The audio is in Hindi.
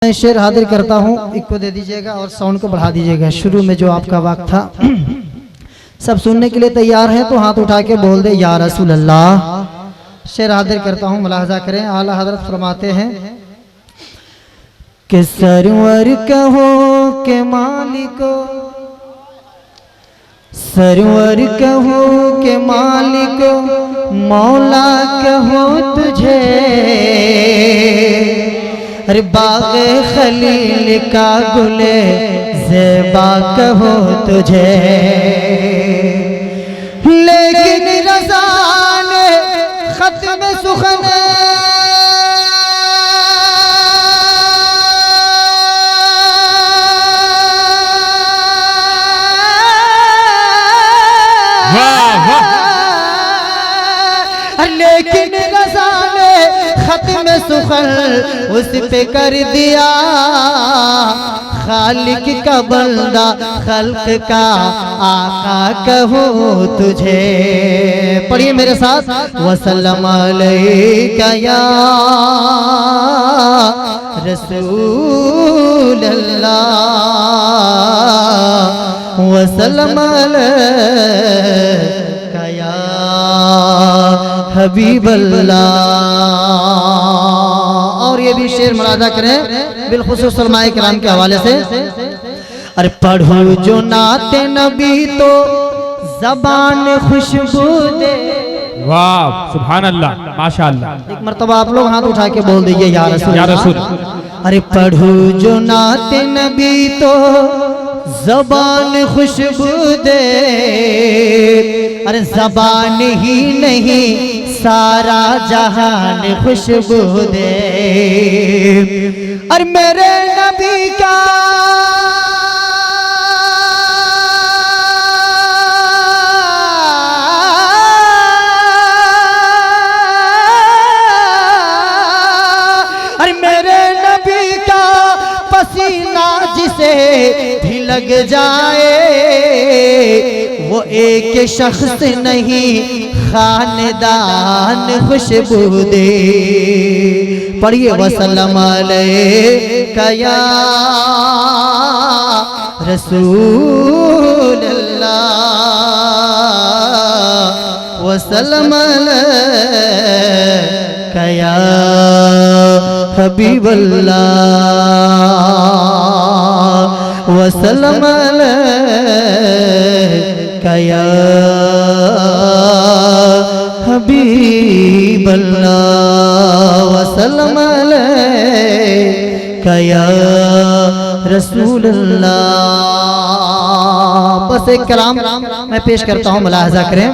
मैं शेर हाजिर करता हूँ, इको दे दीजिएगा और साउंड को बढ़ा दीजिएगा। शुरू में जो आपका वक्त था सब सुनने के लिए तैयार हैं तो हाथ उठा के बोल दे या रसूल अल्लाह। शेर हाजिर करता हूँ, मुलाहजा करें। आला हजरत फरमाते हैं कि सरवर कहो के मालिको, सरवर कहो के मालिको, मौला कहो तुझे, अरे बाग़े खलील का गुले ज़ेबा कहो तुझे। लेकिन रज़ा ने ख़त्म सुखन लेकिन रज़ा ने ख़त्म सुखन उस पे कर दिया। खालिक का बंदा खल्क का आका कहो तुझे। पढ़िए मेरे साथ। वसल्लम अलैका या रसूल अल्लाह, वसल्लम अलैका या हबीब अल्लाह। और ये भी शेर मुलादा करें बिलखुसूस सलमाए किराम के हवाले से। अरे पढ़ो जो नाते नबी तो ज़बान खुशबू दे। वाह सुभान अल्लाह माशाअल्लाह। एक मर्तबा आप लोग हाथ उठा के बोल दीजिए या रसूल या रसूल। अरे पढ़ो जो नाते नबी तो ज़बान खुशबू दे। अरे ज़बान ही नहीं सारा जहान खुशबू दे। और मेरे नबी का और मेरे नबी का पसीना जिसे भी लग जाए वो एक शख्स नहीं खानदान खुशबू दे। पढ़िए वसल्लम अलैका या रसूल अल्लाह, वसल्लम अलैका या हबीब अल्लाह, वसल्लम अलैका या हबीब अल्लाह, वसल्लम अलैका या रसूल अल्लाह। बस एक कलाम मैं पेश करता हूँ, मुलाहजा करें।